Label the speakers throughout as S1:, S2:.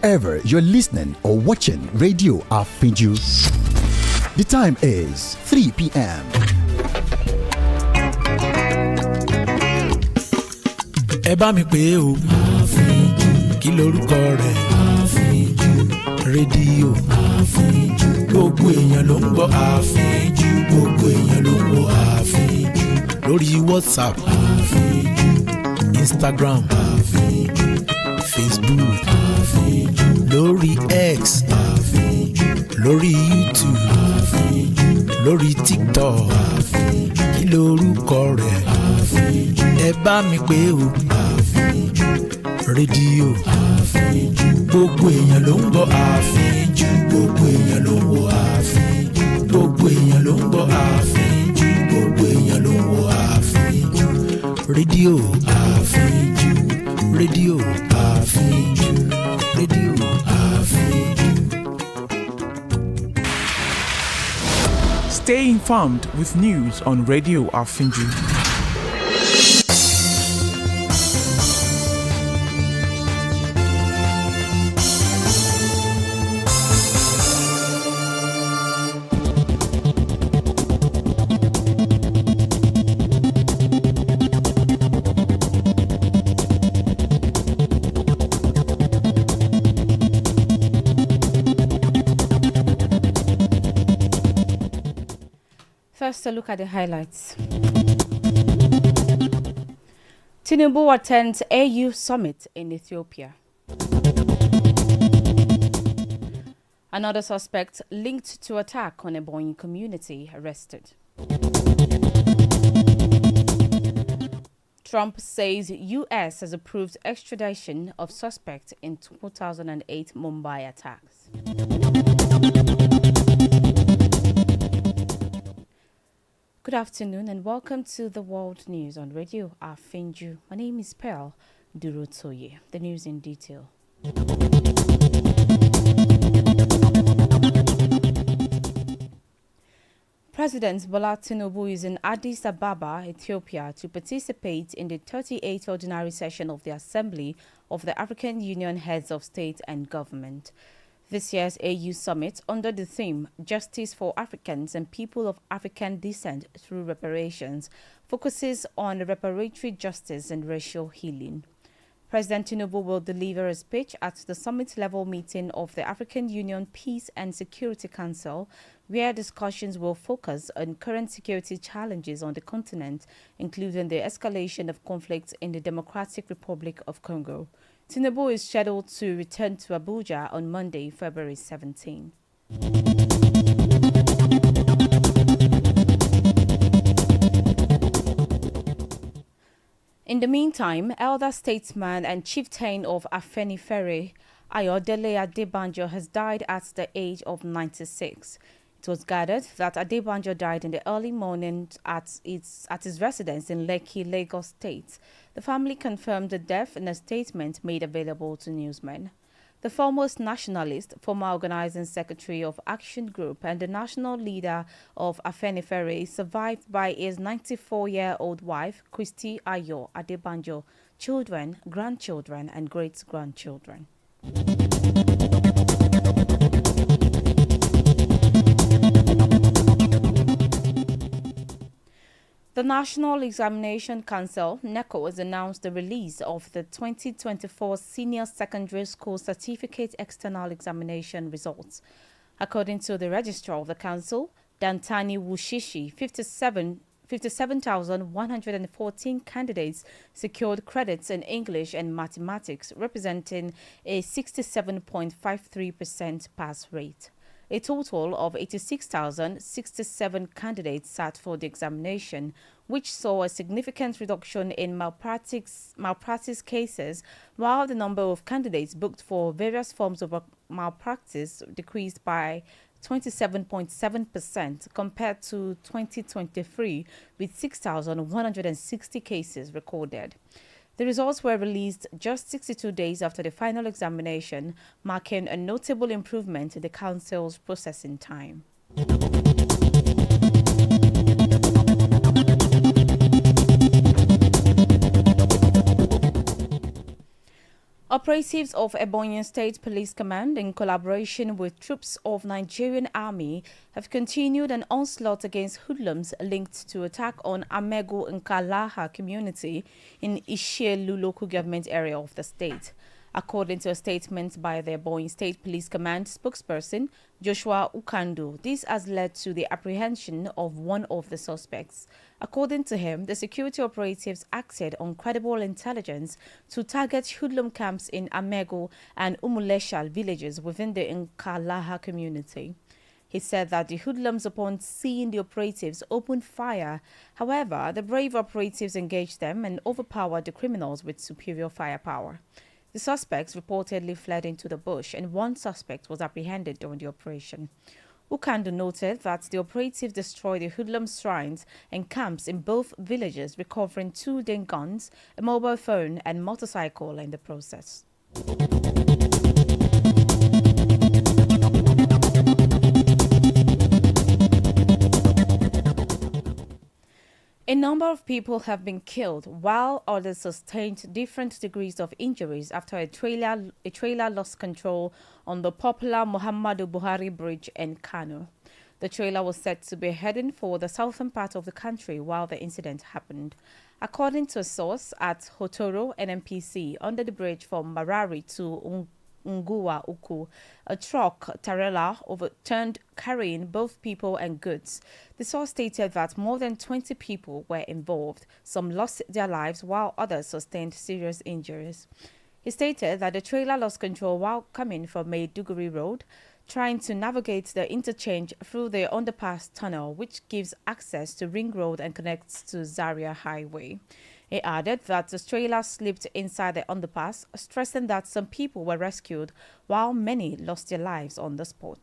S1: wherever you're listening or watching Radio Afiju. The time is 3 p.m.
S2: Ẹ bá mi pè o. Àfíjù. Kí lorúkọ rẹ̀? Àfíjù. Rédíò. Àfíjù. Gbogbo èèyàn ló ń gbọ́ àfíjù. Gbogbo èèyàn ló ń gbọ́ àfíjù. Lórí WhatsApp. Àfíjù. Instagram. Àfíjù. Facebook. Àfíjù. Lórí X. Àfíjù. Lórí YouTube. Àfíjù. Lórí TikTok. Àfíjù. Kí lorúkọ rẹ̀? Àfíjù. Ẹ bá mi pè o. Àfíjù. Rédíò. Àfíjù. Gbogbo èèyàn ló ń gbọ́ àfíjù. Gbogbo èèyàn ló ń gbọ́ àfíjù. Gbogbo èèyàn ló ń gbọ́ àfíjù. Gbogbo èèyàn ló ń gbọ́ àfíjù. Rédíò àfíjù. Rédíò àfíjù. Rédíò àfíjù.
S3: Stay informed with news on Radio Afiju.
S4: First, a look at the highlights. Tinubu attends AU summit in Ethiopia. Another suspect linked to attack on a Ebonyi community arrested. Trump says U.S. has approved extradition of suspect in 2008 Mumbai attacks. Good afternoon and welcome to the World News on Radio Afiju. My name is Pearl Durotoye. The news in detail. President Bola Tinubu is in Addis Ababa, Ethiopia, to participate in the 38th Ordinary Session of the Assembly of the African Union Heads of State and Government. This year's AU Summit, under the theme Justice for Africans and People of African Descent Through Reparations, focuses on reparatory justice and racial healing. President Tinubu will deliver a speech at the summit-level meeting of the African Union Peace and Security Council, where discussions will focus on current security challenges on the continent, including the escalation of conflicts in the Democratic Republic of Congo. Tinubu is scheduled to return to Abuja on Monday, February 17. In the meantime, elder statesman and chieftain of Afenifere, Ayodele Adebanjo, has died at the age of 96. It was gathered that Adebanjo died in the early morning at his residence in Lekki, Lagos State. The family confirmed the death in a statement made available to newsmen. The foremost nationalist, former organizing secretary of Action Group and the national leader of Afenifere, is survived by his 94-year-old wife, Christy Ayo Adebanjo, children, grandchildren and great-grandchildren. The National Examination Council, NECO, has announced the release of the 2024 Senior Secondary School Certificate External Examination results. According to the registrar of the council, Dantani Wushishi, 57,114 candidates secured credits in English and mathematics, representing a 67.53% pass rate. A total of 86,067 candidates sat for the examination, which saw a significant reduction in malpractice cases, while the number of candidates booked for various forms of malpractice decreased by 27.7% compared to 2023, with 6,160 cases recorded. The results were released just 62 days after the final examination, marking a notable improvement in the council's processing time. Operatives of Ebonyi State Police Command, in collaboration with troops of Nigerian Army, have continued an onslaught against hoodlums linked to attack on Amego Nkalaha community in Ishielu local government area of the state. According to a statement by the Ebonyi State Police Command spokesperson, Joshua Ukando, this has led to the apprehension of one of the suspects. According to him, the security operatives acted on credible intelligence to target hoodlum camps in Amego and Umuleshal villages within the Nkalaha community. He said that the hoodlums, upon seeing the operatives, opened fire. However, the brave operatives engaged them and overpowered the criminals with superior firepower. The suspects reportedly fled into the bush, and one suspect was apprehended during the operation. Ukando noted that the operatives destroyed the hoodlum shrines and camps in both villages, recovering 2 Dane guns, a mobile phone and motorcycle in the process. A number of people have been killed, while others sustained different degrees of injuries after a trailer lost control on the popular Muhammadu Buhari Bridge in Kano. The trailer was said to be heading for the southern part of the country while the incident happened. According to a source at Hotoro NNPC, under the bridge from Marari to Nguwa Uku, a truck trailer overturned carrying both people and goods. The source stated that more than 20 people were involved. Some lost their lives while others sustained serious injuries. He stated that the trailer lost control while coming from Maiduguri Road, trying to navigate the interchange through the underpass tunnel, which gives access to Ring Road and connects to Zaria Highway. He added that the trailer slipped inside the underpass, stressing that some people were rescued while many lost their lives on the spot.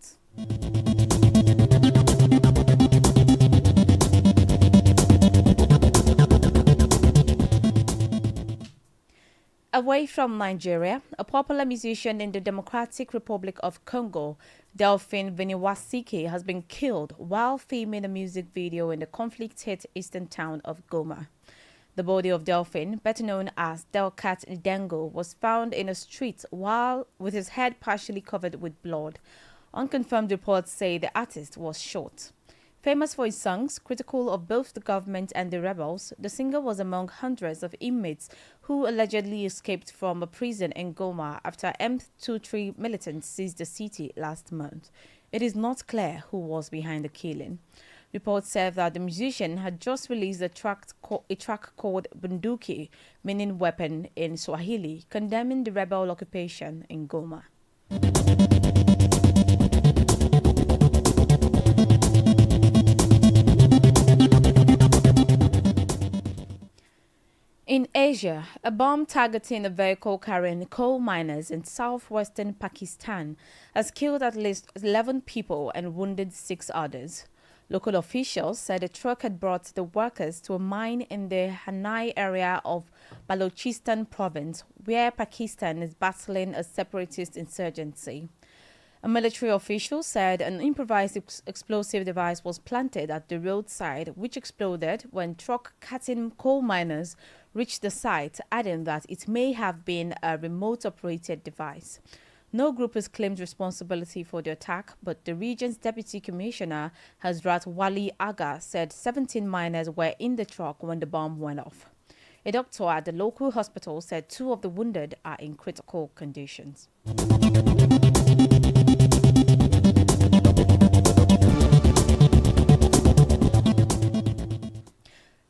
S4: Away from Nigeria, a popular musician in the Democratic Republic of Congo, Delphine Veniwasike, has been killed while filming a music video in the conflict-hit eastern town of Goma. The body of Delphine, better known as Delcat Ndengo, was found in a street while with his head partially covered with blood. Unconfirmed reports say the artist was shot. Famous for his songs, critical of both the government and the rebels, the singer was among hundreds of inmates who allegedly escaped from a prison in Goma after M23 militants seized the city last month. It is not clear who was behind the killing. Reports said that the musician had just released a track called Bunduki, meaning weapon in Swahili, condemning the rebel occupation in Goma. In Asia, a bomb targeting a vehicle carrying coal miners in southwestern Pakistan has killed at least 11 people and wounded 6 others. Local officials said the truck had brought the workers to a mine in the Hanai area of Balochistan province, where Pakistan is battling a separatist insurgency. A military official said an improvised explosive device was planted at the roadside, which exploded when truck carting coal miners reached the site, adding that it may have been a remote-operated device. No group has claimed responsibility for the attack, but the region's deputy commissioner, Hazrat Wali Aga, said 17 miners were in the truck when the bomb went off. A doctor at the local hospital said 2 of the wounded are in critical conditions.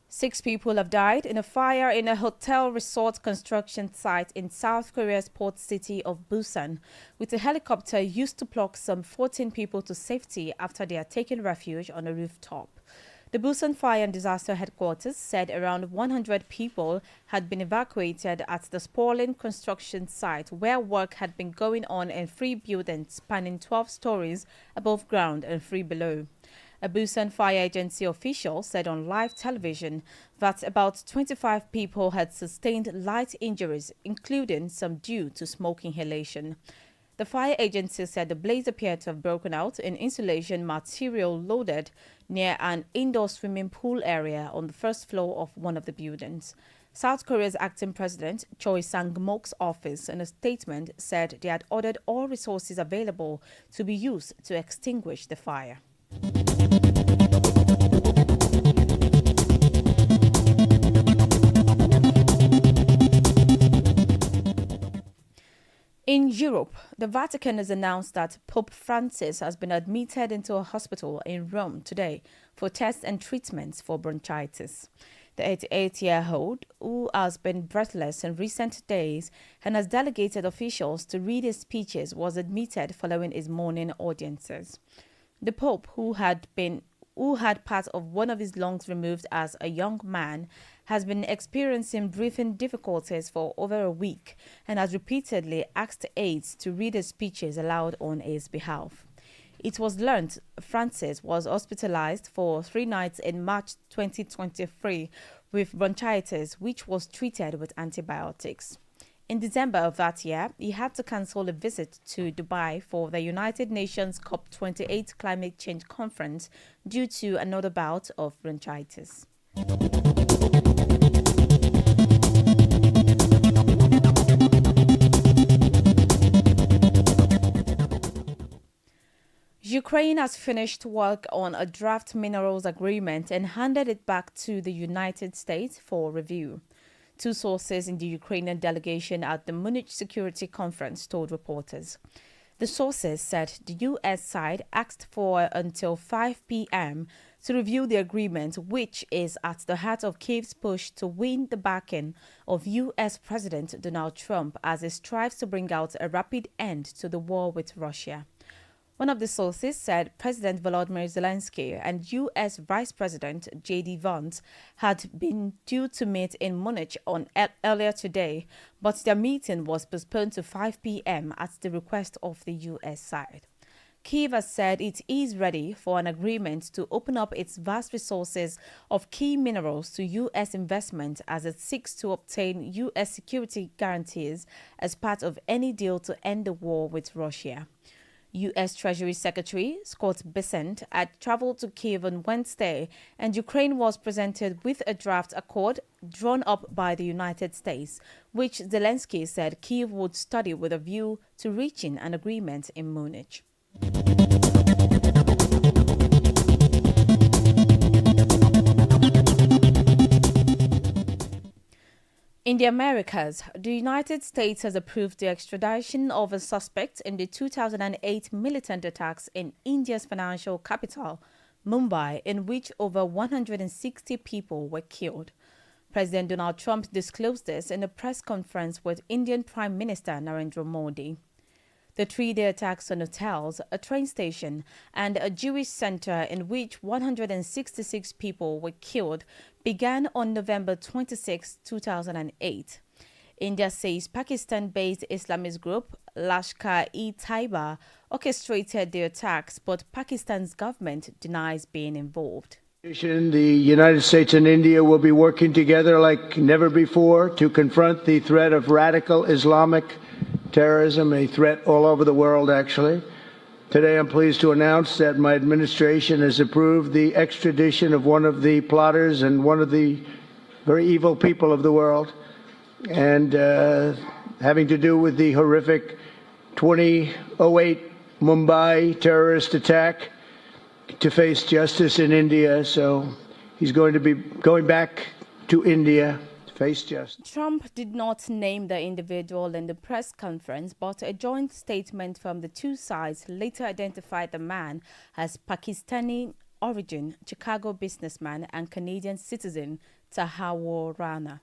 S4: 6 people have died in a fire in a hotel resort construction site in South Korea's port city of Busan, with a helicopter used to pluck some 14 people to safety after they had taken refuge on a rooftop. The Busan Fire and Disaster Headquarters said around 100 people had been evacuated at the sprawling construction site, where work had been going on in 3 buildings spanning 12 stories above ground and 3 below. A Busan Fire Agency official said on live television that about 25 people had sustained light injuries, including some due to smoke inhalation. The fire agency said the blaze appeared to have broken out in insulation material loaded near an indoor swimming pool area on the first floor of one of the buildings. South Korea's acting president, Choi Sang-mok's office, in a statement, said they had ordered all resources available to be used to extinguish the fire. In Europe, the Vatican has announced that Pope Francis has been admitted into a hospital in Rome today for tests and treatments for bronchitis. The 88-year-old, who has been breathless in recent days and has delegated officials to read his speeches, was admitted following his morning audiences. The Pope, who had part of one of his lungs removed as a young man, has been experiencing breathing difficulties for over a week and has repeatedly asked aides to read his speeches aloud on his behalf. It was learned Francis was hospitalized for 3 nights in March 2023 with bronchitis, which was treated with antibiotics. In December of that year, he had to cancel a visit to Dubai for the United Nations COP28 climate change conference due to another bout of bronchitis. Ukraine has finished work on a draft minerals agreement and handed it back to the United States for review. 2 sources in the Ukrainian delegation at the Munich Security Conference told reporters. The sources said the U.S. side asked for until 5 p.m. to review the agreement, which is at the heart of Kyiv's push to win the backing of U.S. President Donald Trump as he strives to bring out a rapid end to the war with Russia. One of the sources said President Volodymyr Zelensky and U.S. Vice President J.D. Vance had been due to meet in Munich earlier today, but their meeting was postponed to 5 p.m. at the request of the U.S. side. Kyiv has said it is ready for an agreement to open up its vast resources of key minerals to U.S. investment as it seeks to obtain U.S. security guarantees as part of any deal to end the war with Russia. U.S. Treasury Secretary Scott Bessent had traveled to Kyiv on Wednesday, and Ukraine was presented with a draft accord drawn up by the United States, which Zelensky said Kyiv would study with a view to reaching an agreement in Munich. In the Americas, the United States has approved the extradition of a suspect in the 2008 militant attacks in India's financial capital, Mumbai, in which over 160 people were killed. President Donald Trump disclosed this in a press conference with Indian Prime Minister Narendra Modi. The 3-day attacks on hotels, a train station, and a Jewish center in which 166 people were killed began on November 26, 2008. India says Pakistan-based Islamist group Lashkar-e-Taiba orchestrated the attacks, but Pakistan's government denies being involved.
S5: The United States and India will be working together like never before to confront the threat of radical Islamic terrorism, a threat all over the world, actually. Today, I'm pleased to announce that my administration has approved the extradition of one of the plotters and one of the very evil people of the world, and having to do with the horrific 2008 Mumbai terrorist attack, to face justice in India. So he's going to be going back to India to face justice.
S4: Trump did not name the individual in the press conference, but a joint statement from the 2 sides later identified the man as Pakistani origin, Chicago businessman and Canadian citizen Tahawur Rana.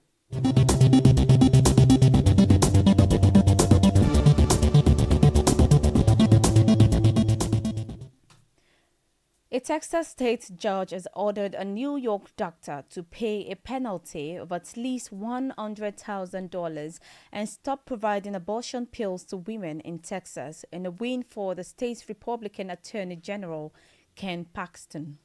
S4: A Texas state judge has ordered a New York doctor to pay a penalty of at least $100,000 and stop providing abortion pills to women in Texas in a win for the state's Republican Attorney General, Ken Paxton.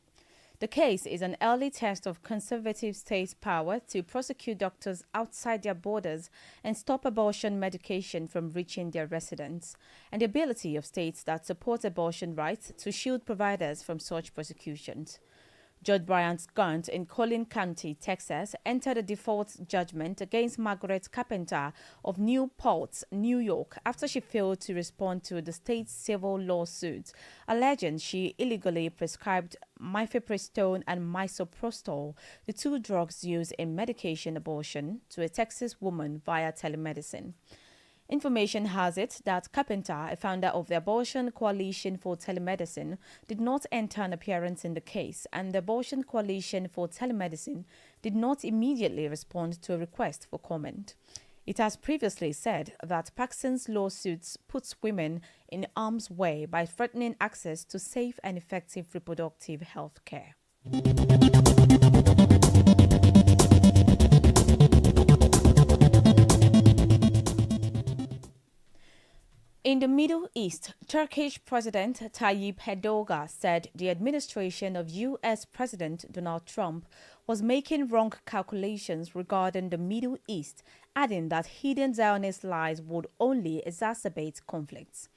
S4: The case is an early test of conservative state power to prosecute doctors outside their borders and stop abortion medication from reaching their residents, and the ability of states that support abortion rights to shield providers from such prosecutions. Judge Brian Gunt in Collin County, Texas, entered a default judgment against Margaret Carpenter of Newport, New York, after she failed to respond to the state's civil lawsuit, alleging she illegally prescribed mifepristone and misoprostol, the two drugs used in medication abortion, to a Texas woman via telemedicine. Information has it that Carpenter, a founder of the Abortion Coalition for Telemedicine, did not enter an appearance in the case, and the Abortion Coalition for Telemedicine did not immediately respond to a request for comment. It has previously said that Paxson's lawsuits puts women in harm's way by threatening access to safe and effective reproductive health care. In the Middle East, Turkish President Tayyip Erdogan said the administration of U.S. President Donald Trump was making wrong calculations regarding the Middle East, adding that hidden Zionist lies would only exacerbate conflicts.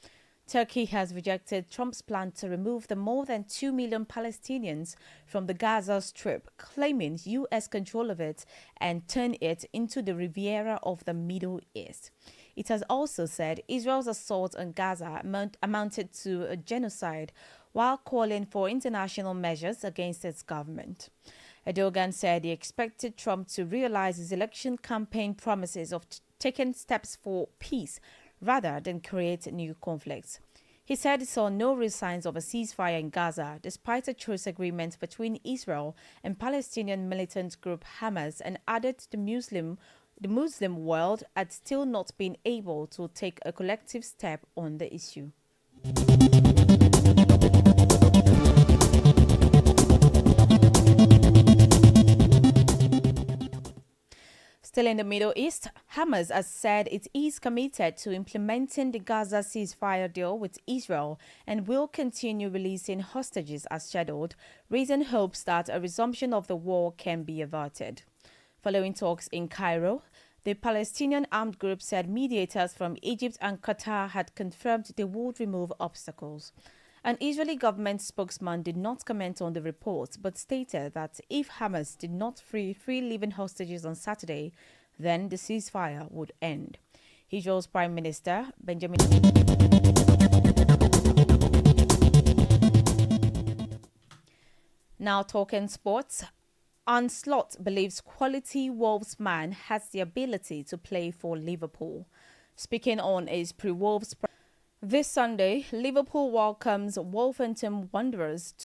S4: Turkey has rejected Trump's plan to remove the more than 2 million Palestinians from the Gaza Strip, claiming U.S. control of it and turn it into the Riviera of the Middle East. It has also said Israel's assault on Gaza amounted to a genocide, while calling for international measures against its government. Erdogan said he expected Trump to realize his election campaign promises of taking steps for peace rather than create new conflicts. He said he saw no real signs of a ceasefire in Gaza, despite a truce agreement between Israel and Palestinian militant group Hamas, and added the Muslim world had still not been able to take a collective step on the issue. Still in the Middle East, Hamas has said it is committed to implementing the Gaza ceasefire deal with Israel and will continue releasing hostages as scheduled, raising hopes that a resumption of the war can be averted. Following talks in Cairo, the Palestinian armed group said mediators from Egypt and Qatar had confirmed they would remove obstacles. An Israeli government spokesman did not comment on the report, but stated that if Hamas did not free living hostages on Saturday, then the ceasefire would end. Israel's Prime Minister, Benjamin. Now talking sports. Onslaught believes quality Wolves man has the ability to play for Liverpool. Speaking on his pre-Wolves this Sunday, Liverpool welcomes Wolverhampton Wanderers